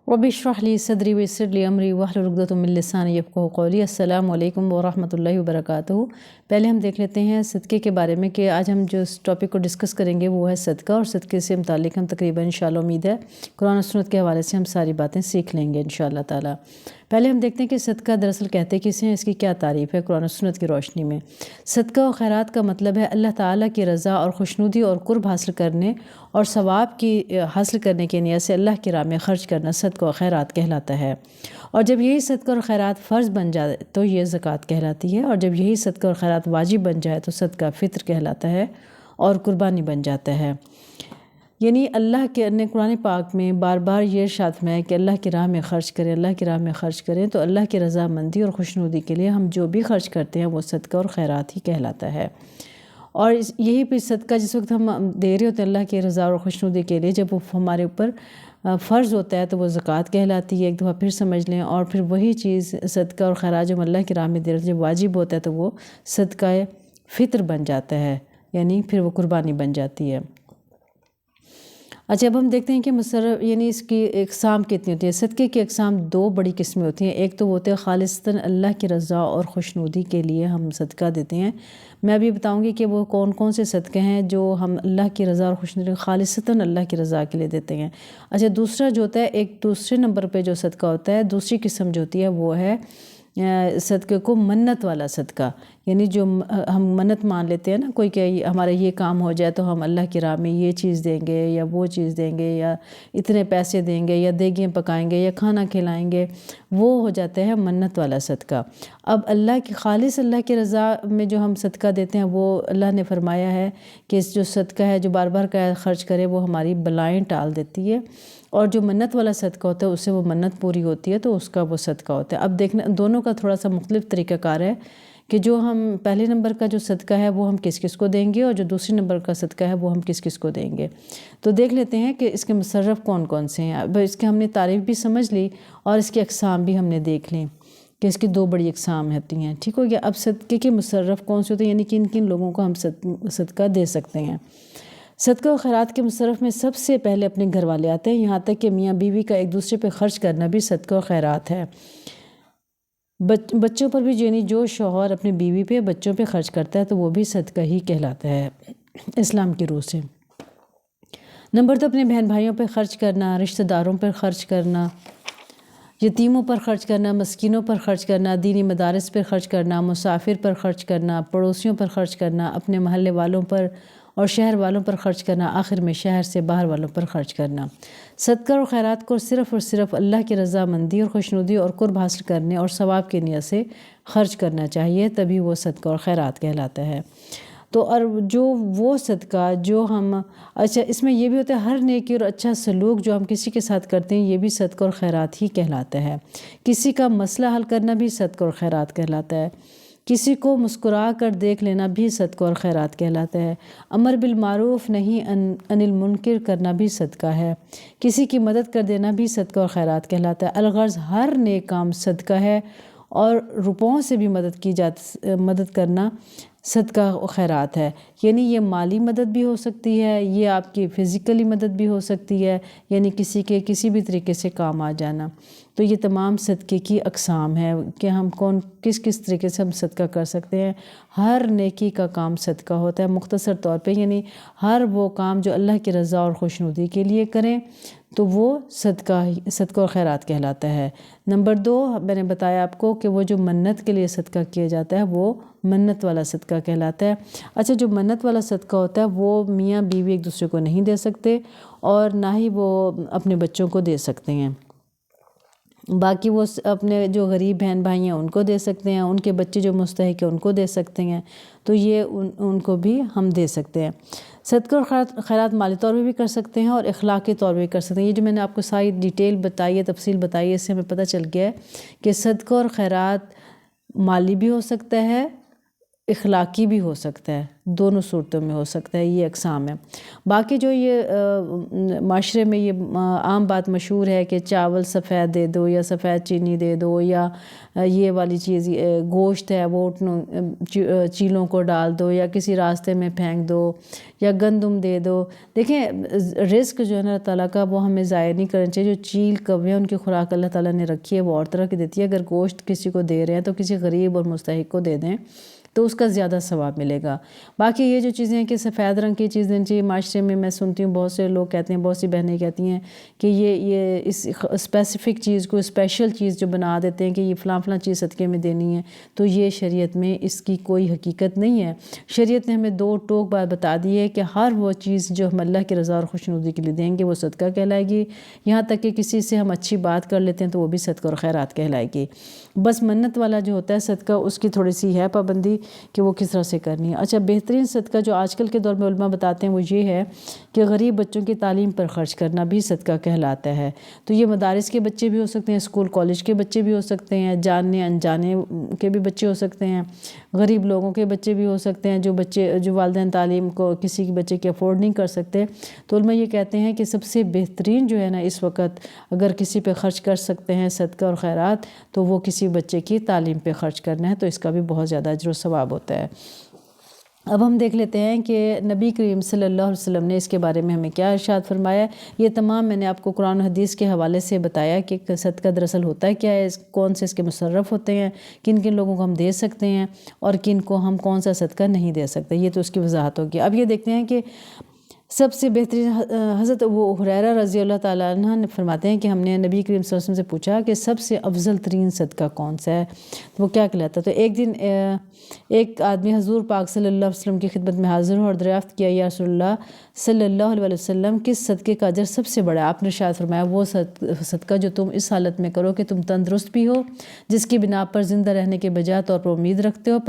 رب اشرح لی صدری ویسر لی امری واحلل عقدۃ من لسانی یفقہوا قولی۔ السلام علیکم ورحمۃ اللہ وبرکاتہ۔ پہلے ہم دیکھ لیتے ہیں صدقے کے بارے میں کہ آج ہم جو اس ٹاپک کو ڈسکس کریں گے وہ ہے صدقہ، اور صدقے سے متعلق ہم تقریباً انشاءاللہ امید ہے قرآن و سنت کے حوالے سے ہم ساری باتیں سیکھ لیں گے انشاءاللہ تعالیٰ۔ پہلے ہم دیکھتے ہیں کہ صدقہ دراصل کہتے کسے ہیں، اس کی کیا تعریف ہے قرآن و سنت کی روشنی میں۔ صدقہ و خیرات کا مطلب ہے اللہ تعالیٰ کی رضا اور خوشنودی اور قرب حاصل کرنے اور ثواب کی حاصل کرنے کی نیت سے اللہ کی راہ میں خرچ کرنا صدقہ و خیرات کہلاتا ہے۔ اور جب یہی صدقہ اور خیرات فرض بن جائے تو یہ زکوٰۃ کہلاتی ہے، اور جب یہی صدقہ اور خیرات واجب بن جائے تو صدقہ فطر کہلاتا ہے اور قربانی بن جاتا ہے۔ یعنی اللہ کے نے قرآن پاک میں بار بار یہ ارشاد فرمایا ہے کہ اللہ کی راہ میں خرچ کریں، اللہ کی راہ میں خرچ کریں، تو اللہ کی رضامندی اور خوشنودی کے لیے ہم جو بھی خرچ کرتے ہیں وہ صدقہ اور خیرات ہی کہلاتا ہے۔ اور یہی پہ صدقہ جس وقت ہم دے رہے ہوتے ہیں اللہ کی رضا اور خوشنودی کے لیے، جب وہ ہمارے اوپر فرض ہوتا ہے تو وہ زکوٰۃ کہلاتی ہے۔ ایک دفعہ پھر سمجھ لیں، اور پھر وہی چیز صدقہ اور خیرات جب اللہ کی راہ میں دے رہے جب واجب ہوتا ہے تو وہ صدقہ فطر بن جاتا ہے، یعنی پھر وہ قربانی بن جاتی ہے۔ اچھا، اب ہم دیکھتے ہیں کہ مصرف یعنی اس کی اقسام کتنی ہوتی ہے۔ صدقے کی اقسام دو بڑی قسمیں ہوتی ہیں۔ ایک تو ہوتے ہیں خالصتاً اللہ کی رضا اور خوشنودی کے لیے ہم صدقہ دیتے ہیں۔ میں ابھی بتاؤں گی کہ وہ کون کون سے صدقے ہیں جو ہم اللہ کی رضا اور خوشنودی خالصتاً اللہ کی رضا کے لیے دیتے ہیں۔ اچھا، دوسرا جو ہوتا ہے، ایک دوسرے نمبر پہ جو صدقہ ہوتا ہے، دوسری قسم جو ہوتی ہے وہ ہے صدقے کو منت والا صدقہ، یعنی جو ہم منت مان لیتے ہیں نا کوئی کہ ہمارا یہ کام ہو جائے تو ہم اللہ کی راہ میں یہ چیز دیں گے یا وہ چیز دیں گے یا اتنے پیسے دیں گے یا دیگیں پکائیں گے یا کھانا کھلائیں گے، وہ ہو جاتا ہے منت والا صدقہ۔ اب خالص اللہ کی رضا میں جو ہم صدقہ دیتے ہیں وہ اللہ نے فرمایا ہے کہ جو صدقہ ہے جو بار بار کا خرچ کرے وہ ہماری بلائیں ٹال دیتی ہے، اور جو منت والا صدقہ ہوتا ہے اس سے وہ منت پوری ہوتی ہے تو اس کا وہ صدقہ ہوتا ہے۔ اب دیکھنا دونوں کا تھوڑا سا مختلف طریقہ کار ہے کہ جو ہم پہلے نمبر کا جو صدقہ ہے وہ ہم کس کس کو دیں گے، اور جو دوسری نمبر کا صدقہ ہے وہ ہم کس کس کو دیں گے۔ تو دیکھ لیتے ہیں کہ اس کے مصرف کون کون سے ہیں۔ اب اس کے ہم نے تعریف بھی سمجھ لی اور اس کی اقسام بھی ہم نے دیکھ لیں کہ اس کی دو بڑی اقسام ہوتی ہیں، ٹھیک ہو گیا۔ اب صدقے کے مصرف کون سے ہوتے ہیں، یعنی کن کن لوگوں کو ہم صدقہ دے سکتے ہیں۔ صدقہ و خیرات کے مصرف میں سب سے پہلے اپنے گھر والے آتے ہیں، یہاں تک کہ میاں بیوی کا ایک دوسرے پہ خرچ کرنا بھی صدقہ و خیرات ہے۔ بچوں پر بھی یعنی جو شوہر اپنے بیوی پہ بچوں پہ خرچ کرتا ہے تو وہ بھی صدقہ ہی کہلاتا ہے اسلام کی روح سے۔ نمبر 2، اپنے بہن بھائیوں پہ خرچ کرنا، رشتہ داروں پر خرچ کرنا، یتیموں پر خرچ کرنا، مسکینوں پر خرچ کرنا، دینی مدارس پر خرچ کرنا، مسافر پر خرچ کرنا، پڑوسیوں پر خرچ کرنا، اپنے محلے والوں پر اور شہر والوں پر خرچ کرنا، آخر میں شہر سے باہر والوں پر خرچ کرنا۔ صدقہ اور خیرات کو صرف اور صرف اللہ کی رضامندی اور خوشنودی اور قرب حاصل کرنے اور ثواب کی نیت سے خرچ کرنا چاہیے، تبھی وہ صدقہ اور خیرات کہلاتا ہے۔ تو اور جو وہ صدقہ جو ہم اچھا اس میں یہ بھی ہوتا ہے ہر نیکی اور اچھا سلوک جو ہم کسی کے ساتھ کرتے ہیں یہ بھی صدقہ اور خیرات ہی کہلاتا ہے۔ کسی کا مسئلہ حل کرنا بھی صدقہ اور خیرات کہلاتا ہے۔ کسی کو مسکرا کر دیکھ لینا بھی صدقہ اور خیرات کہلاتا ہے۔ امر بالمعروف نہیں عن المنکر کرنا بھی صدقہ ہے۔ کسی کی مدد کر دینا بھی صدقہ اور خیرات کہلاتا ہے۔ الغرض ہر نیک کام صدقہ ہے، اور روپوں سے بھی مدد کرنا صدقہ و خیرات ہے۔ یعنی یہ مالی مدد بھی ہو سکتی ہے، یہ آپ کی فزیکلی مدد بھی ہو سکتی ہے، یعنی کسی کے کسی بھی طریقے سے کام آ جانا۔ تو یہ تمام صدقے کی اقسام ہے کہ ہم کس طریقے سے ہم صدقہ کر سکتے ہیں۔ ہر نیکی کا کام صدقہ ہوتا ہے مختصر طور پہ، یعنی ہر وہ کام جو اللہ کی رضا اور خوشنودی کے لیے کریں تو وہ صدقہ اور خیرات کہلاتا ہے۔ نمبر 2، میں نے بتایا آپ کو کہ وہ جو منت کے لیے صدقہ کیا جاتا ہے وہ منت والا صدقہ کہلاتا ہے۔ اچھا، جو منت والا صدقہ ہوتا ہے وہ میاں بیوی ایک دوسرے کو نہیں دے سکتے اور نہ ہی وہ اپنے بچوں کو دے سکتے ہیں۔ باقی وہ اپنے جو غریب بہن بھائی ہیں ان کو دے سکتے ہیں، ان کے بچے جو مستحق ہیں ان کو دے سکتے ہیں، تو یہ ان کو بھی ہم دے سکتے ہیں۔ صدقہ اور خیرات مالی طور پہ بھی کر سکتے ہیں اور اخلاقی طور پہ بھی کر سکتے ہیں۔ یہ جو میں نے آپ کو ساری ڈیٹیل بتائی ہے، تفصیل بتائی ہے، اس سے ہمیں پتہ چل گیا ہے کہ صدقہ اور خیرات مالی بھی ہو سکتا ہے، اخلاقی بھی ہو سکتا ہے، دونوں صورتوں میں ہو سکتا ہے، یہ اقسام ہے۔ باقی جو یہ معاشرے میں یہ عام بات مشہور ہے کہ چاول سفید دے دو یا سفید چینی دے دو، یا یہ والی چیز گوشت ہے وہ چیلوں کو ڈال دو یا کسی راستے میں پھینک دو، یا گندم دے دو۔ دیکھیں رزق جو ہے نا اللہ تعالیٰ کا وہ ہمیں ضائع نہیں کرنا چاہیے۔ جو چیل کوے ان کی خوراک اللہ تعالیٰ نے رکھی ہے وہ اور طرح کی دیتی ہے۔ اگر گوشت کسی کو دے رہے ہیں تو کسی غریب اور مستحق کو دے دیں تو اس کا زیادہ ثواب ملے گا۔ باقی یہ جو چیزیں ہیں کہ سفید رنگ کی چیز دینی چاہیے، معاشرے میں سنتی ہوں بہت سے لوگ کہتے ہیں، بہت سی بہنیں کہتی ہیں کہ یہ اس اسپیسیفک چیز کو اسپیشل چیز جو بنا دیتے ہیں کہ یہ فلاں فلاں چیز صدقے میں دینی ہے، تو یہ شریعت میں اس کی کوئی حقیقت نہیں ہے۔ شریعت نے ہمیں دو ٹوک بات بتا دی ہے کہ ہر وہ چیز جو ہم اللہ کی رضا اور خوشنودی کے لیے دیں گے وہ صدقہ کہلائے گی، یہاں تک کہ کسی سے ہم اچھی بات کر لیتے ہیں تو وہ بھی صدقہ اور خیرات کہلائے گی۔ بس منت والا جو ہوتا ہے صدقہ اس کی تھوڑی سی ہے پابندی کہ وہ کس طرح سے کرنی ہے۔ اچھا، بہترین صدقہ جو آج کل کے دور میں علماء بتاتے ہیں وہ یہ ہے کہ غریب بچوں کی تعلیم پر خرچ کرنا بھی صدقہ کہلاتا ہے۔ تو یہ مدارس کے بچے بھی ہو سکتے ہیں، اسکول کالج کے بچے بھی ہو سکتے ہیں، جاننے انجانے کے بھی بچے ہو سکتے ہیں، غریب لوگوں کے بچے بھی ہو سکتے ہیں، جو والدین تعلیم کو کسی کے بچے کی افورڈ نہیں کر سکتے۔ تو علماء یہ کہتے ہیں کہ سب سے بہترین جو ہے نا اس وقت اگر کسی پہ خرچ کر سکتے ہیں صدقہ اور خیرات تو وہ کسی بچے کی تعلیم پہ خرچ کرنا ہے، تو اس کا بھی بہت زیادہ اجر و ثواب ہوتا ہے۔ اب ہم دیکھ لیتے ہیں کہ نبی کریم صلی اللہ علیہ وسلم نے اس کے بارے میں ہمیں کیا ارشاد فرمایا۔ یہ تمام میں نے آپ کو قرآن و حدیث کے حوالے سے بتایا کہ صدقہ دراصل ہوتا ہے کیا ہے، کون سے اس کے مصرف ہوتے ہیں، کن کن لوگوں کو ہم دے سکتے ہیں اور کن کو ہم کون سا صدقہ نہیں دے سکتے، یہ تو اس کی وضاحت ہوگی۔ اب یہ دیکھتے ہیں کہ سب سے بہترین حضرت ابو ہریرہ رضی اللہ تعالیٰ عنہ نے فرماتے ہیں کہ ہم نے نبی کریم صلی اللہ علیہ وسلم سے پوچھا کہ سب سے افضل ترین صدقہ کون سا ہے، تو وہ کیا کہلاتا ہے۔ تو ایک دن ایک آدمی حضور پاک صلی اللہ علیہ وسلم کی خدمت میں حاضر ہو اور دریافت کیا، یا رسول اللہ صلی اللہ علیہ وسلم کس صدقے کا اجر سب سے بڑا ہے؟ آپ نے ارشاد فرمایا وہ صدقہ جو تم اس حالت میں کرو کہ تم تندرست بھی ہو، جس کی بنا پر زندہ رہنے کے بجائے طور پر امید رکھتے ہو،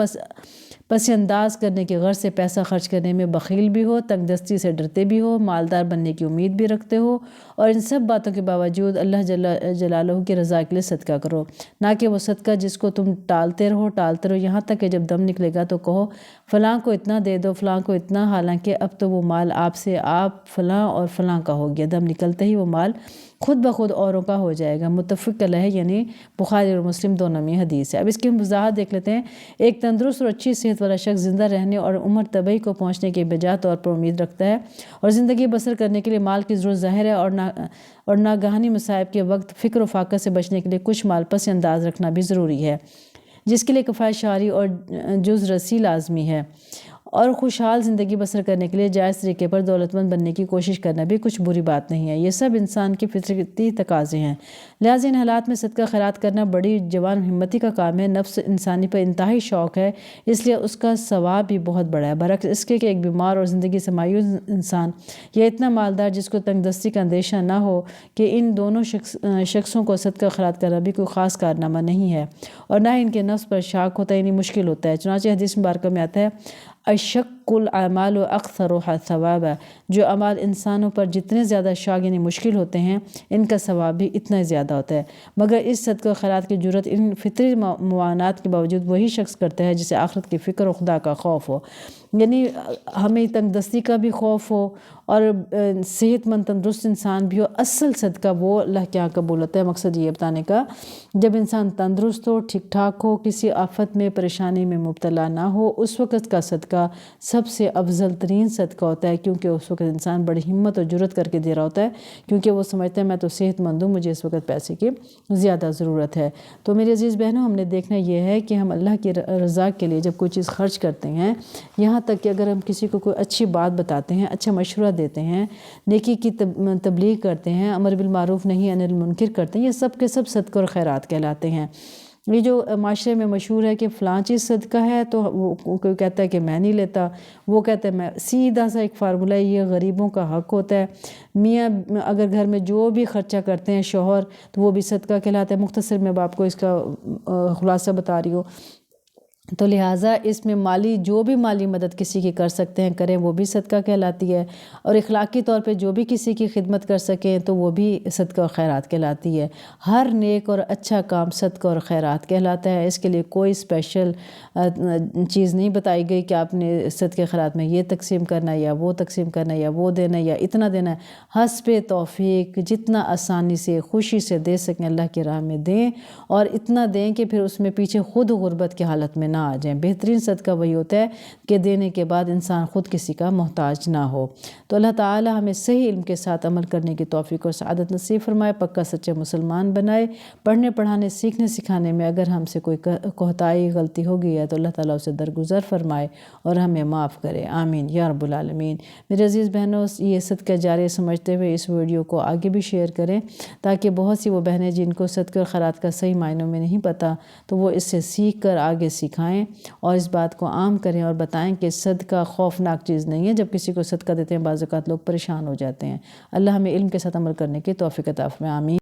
پس انداز کرنے کے غرض سے پیسہ خرچ کرنے میں بخیل بھی ہو، تنگ دستی سے ڈرتے بھی ہو، مالدار بننے کی امید بھی رکھتے ہو، اور ان سب باتوں کے باوجود اللہ جلالہ کی رضا کے لیے صدقہ کرو، نہ کہ وہ صدقہ جس کو تم ٹالتے رہو یہاں تک کہ جب دم نکلے گا تو کہو فلاں کو اتنا دے دو، فلاں کو اتنا، حالانکہ اب تو وہ مال آپ فلاں اور فلاں کا ہو گیا، دم نکلتے ہی وہ مال خود بخود اوروں کا ہو جائے گا۔ متفق علیہ یعنی بخاری اور مسلم دونوں میں حدیث ہے۔ اب اس کی ہم وضاحت دیکھ لیتے ہیں۔ ایک تندرست اور اچھی صحت والا شخص زندہ رہنے اور عمر طبعی کو پہنچنے کے بجا طور پر امید رکھتا ہے اور زندگی بسر کرنے کے لیے مال کی ضرورت ظاہر ہے، اور ناگہانی مصائب کے وقت فکر و فاقہ سے بچنے کے لیے کچھ مال پس انداز رکھنا بھی ضروری ہے، جس کے لیے کفایت شعاری اور جز رسی لازمی ہے، اور خوشحال زندگی بسر کرنے کے لیے جائز طریقے پر دولت مند بننے کی کوشش کرنا بھی کچھ بری بات نہیں ہے۔ یہ سب انسان کی فطرتی تقاضے ہیں، لہٰذا ان حالات میں صدقہ خیرات کرنا بڑی جوان ہمتی کا کام ہے۔ نفس انسانی پر انتہائی شوق ہے، اس لیے اس کا ثواب بھی بہت بڑا ہے، برعکس اس کے کہ ایک بیمار اور زندگی سے مایوس انسان یا اتنا مالدار جس کو تنگ دستی کا اندیشہ نہ ہو، کہ ان دونوں شخصوں کو صدقہ خیرات کرنا بھی کوئی خاص کارنامہ نہیں ہے، اور نہ ہی ان کے نفس پر شاک ہوتا ہے، یعنی مشکل ہوتا ہے۔ چنانچہ حدیث مبارکہ میں آتا ہے اشق الاعمال اکثرها ثوابا، جو اعمال انسانوں پر جتنے زیادہ شاق یعنی مشکل ہوتے ہیں ان کا ثواب بھی اتنا ہی زیادہ ہوتا ہے، مگر اس صدقہ خیرات کی جرت ان فطری معانات کے باوجود وہی شخص کرتا ہے جسے آخرت کی فکر و خدا کا خوف ہو، یعنی ہمیں تنگ دستی کا بھی خوف ہو اور صحت مند تندرست انسان بھی ہو۔ اصل صدقہ وہ اللہ کے یہاں قبول ہوتا ہے۔ مقصد یہ بتانے کا جب انسان تندرست ہو، ٹھیک ٹھاک ہو، کسی آفت میں پریشانی میں مبتلا نہ ہو، اس وقت کا صدقہ سب سے افضل ترین صدقہ ہوتا ہے، کیونکہ اس وقت انسان بڑی ہمت اور جرت کر کے دے رہا ہوتا ہے، کیونکہ وہ سمجھتا ہے میں تو صحت مند ہوں، مجھے اس وقت پیسے کی زیادہ ضرورت ہے۔ تو میری عزیز بہنوں، ہم نے دیکھنا یہ ہے کہ ہم اللہ کی رضا کے لیے جب کوئی چیز خرچ کرتے ہیں، یہاں تک کہ اگر ہم کسی کو کوئی اچھی بات بتاتے ہیں، اچھا مشورہ دیتے ہیں، نیکی کی تبلیغ کرتے ہیں، امر بالمعروف نہی عن المنکر کرتے ہیں، یہ سب کے سب صدقہ اور خیرات کہلاتے ہیں۔ یہ جو معاشرے میں مشہور ہے کہ فلاں چیز صدقہ ہے تو وہ کوئی کہتا ہے کہ میں نہیں لیتا، وہ کہتا ہے میں، سیدھا سا ایک فارمولہ ہے، یہ غریبوں کا حق ہوتا ہے۔ میاں اگر گھر میں جو بھی خرچہ کرتے ہیں شوہر تو وہ بھی صدقہ کہلاتا ہے۔ مختصر میں آپ کو اس کا خلاصہ بتا رہی ہوں۔ تو لہٰذا اس میں جو بھی مالی مدد کسی کی کر سکتے ہیں کریں، وہ بھی صدقہ کہلاتی ہے، اور اخلاقی طور پہ جو بھی کسی کی خدمت کر سکیں تو وہ بھی صدقہ اور خیرات کہلاتی ہے۔ ہر نیک اور اچھا کام صدقہ اور خیرات کہلاتا ہے۔ اس کے لیے کوئی اسپیشل چیز نہیں بتائی گئی کہ آپ نے صدقہ خیرات میں یہ تقسیم کرنا ہے یا وہ تقسیم کرنا ہے یا وہ دینا ہے یا اتنا دینا ہے۔ حسب توفیق جتنا آسانی سے خوشی سے دے سکیں اللہ کی راہ میں دیں، اور اتنا دیں کہ پھر اس میں پیچھے خود غربت کی حالت میں نہ آ جائیں۔ بہترین صدقہ وہی ہوتا ہے کہ دینے کے بعد انسان خود کسی کا محتاج نہ ہو۔ تو اللہ تعالی ہمیں صحیح علم کے ساتھ عمل کرنے کی توفیق اور سعادت نصیب فرمائے، پکا سچے مسلمان بنائے۔ پڑھنے پڑھانے سیکھنے سکھانے میں اگر ہم سے کوئی کوتاہی غلطی ہو گئی ہے تو اللہ تعالیٰ اسے درگزر فرمائے اور ہمیں معاف کرے، آمین یا رب العالمین۔ میرے عزیز بہنوں، یہ صدقہ جاریہ سمجھتے ہوئے اس ویڈیو کو آگے بھی شیئر کریں تاکہ بہت سی وہ بہنیں جن کو صدقہ اور خیرات کا صحیح معنوں میں نہیں پتہ تو وہ اس سے سیکھ کر آگے سکھائیں اور اس بات کو عام کریں اور بتائیں کہ صدقہ خوفناک چیز نہیں ہے۔ جب کسی کو صدقہ دیتے ہیں بعض اوقات لوگ پریشان ہو جاتے ہیں۔ اللہ ہمیں علم کے ساتھ عمل کرنے کی توفیق عطا فرمائے، آمین۔